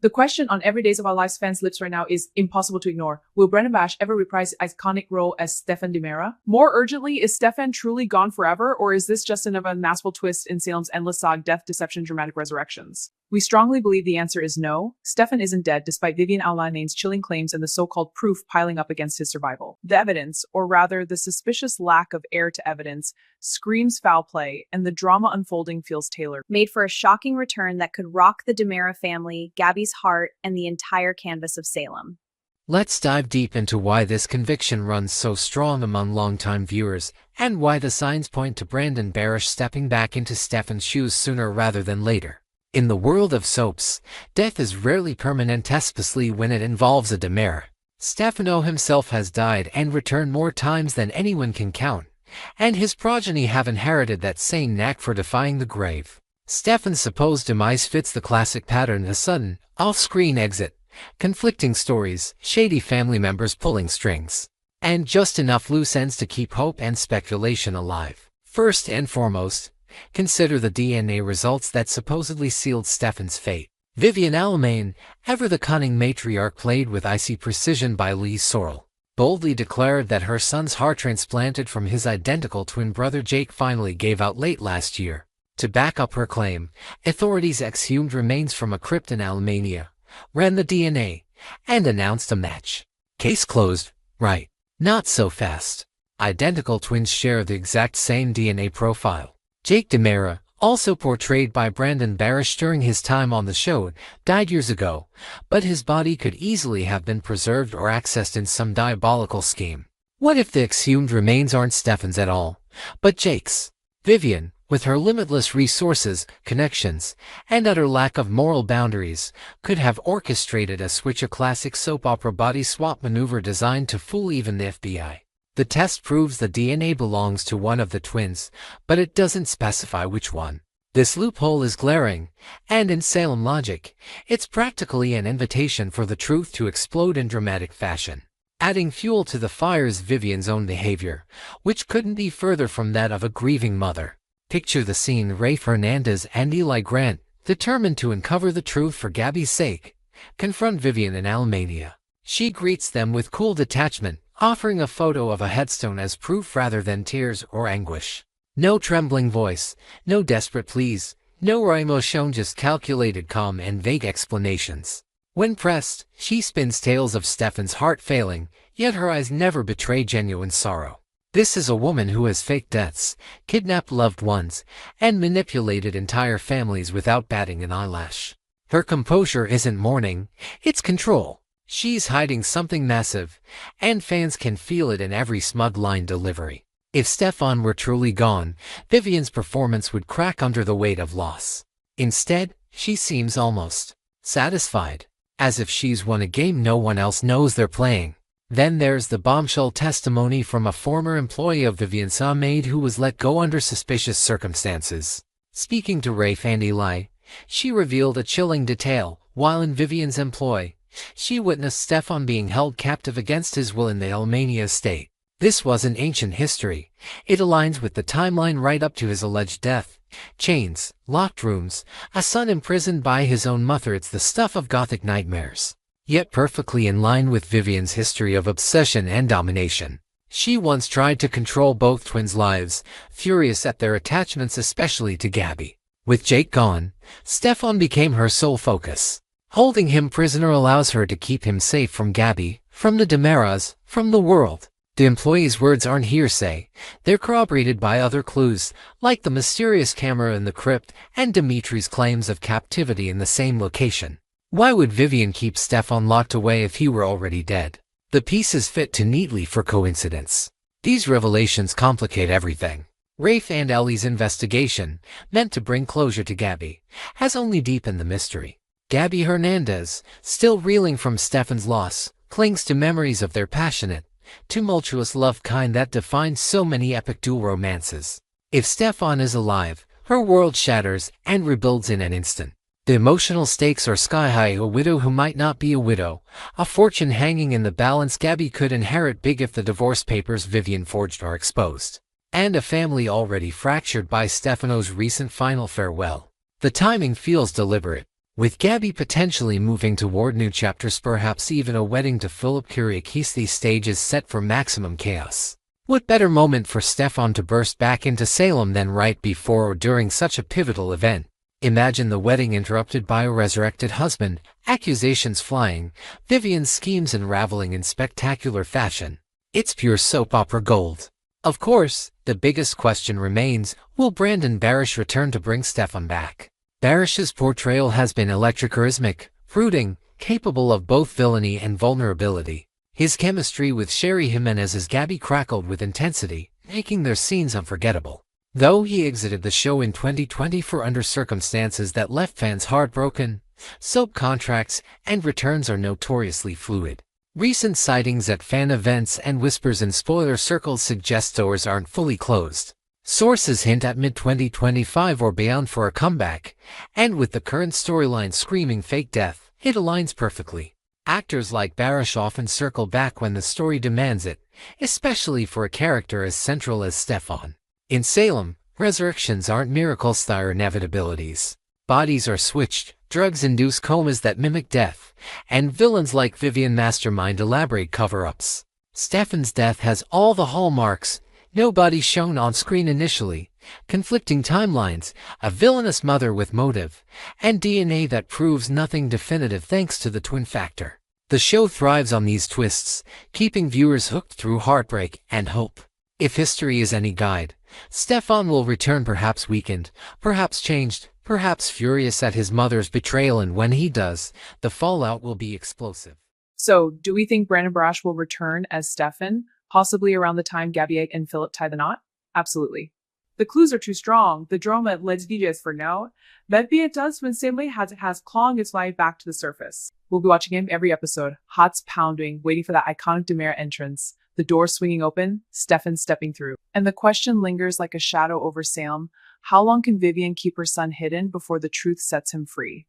The question on every Days of Our Lives fans' lips right now is impossible to ignore. Will Barash ever reprise his iconic role as Stefan DiMera? More urgently, is Stefan truly gone forever, or is this just another masterful twist in Salem's endless saga, death, deception, dramatic resurrections? We strongly believe the answer is no. Stefan isn't dead, despite Vivian Alanane's chilling claims and the so-called proof piling up against his survival. The evidence, or rather the suspicious lack of heir to evidence, screams foul play, and the drama unfolding feels tailored. Made for a shocking return that could rock the DiMera family, Gabby's heart, and the entire canvas of Salem. Let's dive deep into why this conviction runs so strong among longtime viewers, and why the signs point to Barash stepping back into Stefan's shoes sooner rather than later. In the world of soaps, death is rarely permanent, especially when it involves a DiMera. Stefano himself has died and returned more times than anyone can count, and his progeny have inherited that same knack for defying the grave. Stefan's supposed demise fits the classic pattern: a sudden, off-screen exit, conflicting stories, shady family members pulling strings, and just enough loose ends to keep hope and speculation alive. First and foremost, consider the DNA results that supposedly sealed Stefan's fate. Vivian Alamain, ever the cunning matriarch played with icy precision by Lee Sorrell, boldly declared that her son's heart transplanted from his identical twin brother Jake finally gave out late last year. To back up her claim, authorities exhumed remains from a crypt in Alemania, ran the DNA, and announced a match. Case closed, right? Not so fast. Identical twins share the exact same DNA profile. Jake DiMera, also portrayed by Barash during his time on the show, died years ago, but his body could easily have been preserved or accessed in some diabolical scheme. What if the exhumed remains aren't Stefan's at all, but Jake's? Vivian, with her limitless resources, connections, and utter lack of moral boundaries, could have orchestrated a switch, a classic soap opera body swap maneuver designed to fool even the FBI. The test proves the DNA belongs to one of the twins, but it doesn't specify which one. This loophole is glaring, and in Salem logic, it's practically an invitation for the truth to explode in dramatic fashion. Adding fuel to the fire is Vivian's own behavior, which couldn't be further from that of a grieving mother. Picture the scene: Rafe Hernandez and Eli Grant, determined to uncover the truth for Gabby's sake, confront Vivian in Alemania. She greets them with cool detachment, offering a photo of a headstone as proof rather than tears or anguish. No trembling voice, no desperate pleas, no raw emotion, just calculated calm and vague explanations. When pressed, she spins tales of Stefan's heart failing, yet her eyes never betray genuine sorrow. This is a woman who has faked deaths, kidnapped loved ones, and manipulated entire families without batting an eyelash. Her composure isn't mourning, it's control. She's hiding something massive, and fans can feel it in every smug line delivery. If Stefan were truly gone, Vivian's performance would crack under the weight of loss. Instead, she seems almost satisfied, as if she's won a game no one else knows they're playing. Then there's the bombshell testimony from a former employee of Vivian's maid who was let go under suspicious circumstances. Speaking to Rafe and Eli, she revealed a chilling detail. While in Vivian's employ, she witnessed Stefan being held captive against his will in the Alemania estate. This wasn't ancient history. It aligns with the timeline right up to his alleged death. Chains, locked rooms, a son imprisoned by his own mother. It's the stuff of gothic nightmares, yet perfectly in line with Vivian's history of obsession and domination. She once tried to control both twins' lives, furious at their attachments, especially to Gabby. With Jake gone, Stefan became her sole focus. Holding him prisoner allows her to keep him safe from Gabby, from the DiMeras, from the world. The employee's words aren't hearsay. They're corroborated by other clues, like the mysterious camera in the crypt and Dimitri's claims of captivity in the same location. Why would Vivian keep Stefan locked away if he were already dead? The pieces fit too neatly for coincidence. These revelations complicate everything. Rafe and Ellie's investigation, meant to bring closure to Gabby, has only deepened the mystery. Gabby Hernandez, still reeling from Stefan's loss, clings to memories of their passionate, tumultuous love, kind that defines so many epic dual romances. If Stefan is alive, her world shatters and rebuilds in an instant. The emotional stakes are sky high: a widow who might not be a widow, a fortune hanging in the balance Gabby could inherit big if the divorce papers Vivian forged are exposed, and a family already fractured by Stefano's recent final farewell. The timing feels deliberate. With Gabby potentially moving toward new chapters, perhaps even a wedding to Philip Kyriakis, the stage is set for maximum chaos. What better moment for Stefan to burst back into Salem than right before or during such a pivotal event? Imagine the wedding interrupted by a resurrected husband, accusations flying, Vivian's schemes unraveling in spectacular fashion. It's pure soap opera gold. Of course, the biggest question remains, will Brandon Barash return to bring Stefan back? Barash's portrayal has been electric, charismatic, brooding, capable of both villainy and vulnerability. His chemistry with Sherry Jimenez as Gabby crackled with intensity, making their scenes unforgettable. Though he exited the show in 2024 under circumstances that left fans heartbroken, soap contracts and returns are notoriously fluid. Recent sightings at fan events and whispers in spoiler circles suggest doors aren't fully closed. Sources hint at mid-2025 or beyond for a comeback, and with the current storyline screaming fake death, it aligns perfectly. Actors like Barash often circle back when the story demands it, especially for a character as central as Stefan. In Salem, resurrections aren't miracles, they're inevitabilities. Bodies are switched, drugs induce comas that mimic death, and villains like Vivian mastermind elaborate cover-ups. Stefan's death has all the hallmarks: no body shown on screen initially, conflicting timelines, a villainous mother with motive, and DNA that proves nothing definitive thanks to the twin factor. The show thrives on these twists, keeping viewers hooked through heartbreak and hope. If history is any guide, Stefan will return, perhaps weakened, perhaps changed, perhaps furious at his mother's betrayal, and when he does, the fallout will be explosive. So, do we think Brandon Barash will return as Stefan, possibly around the time Gabby and Philip tie the knot? Absolutely. The clues are too strong. The drama let's DJs for now. Maybe it does when Salem has clawing its way back to the surface. We'll be watching him every episode, hearts pounding, waiting for that iconic DiMera entrance, the door swinging open, Stefan stepping through. And the question lingers like a shadow over Salem: how long can Vivian keep her son hidden before the truth sets him free?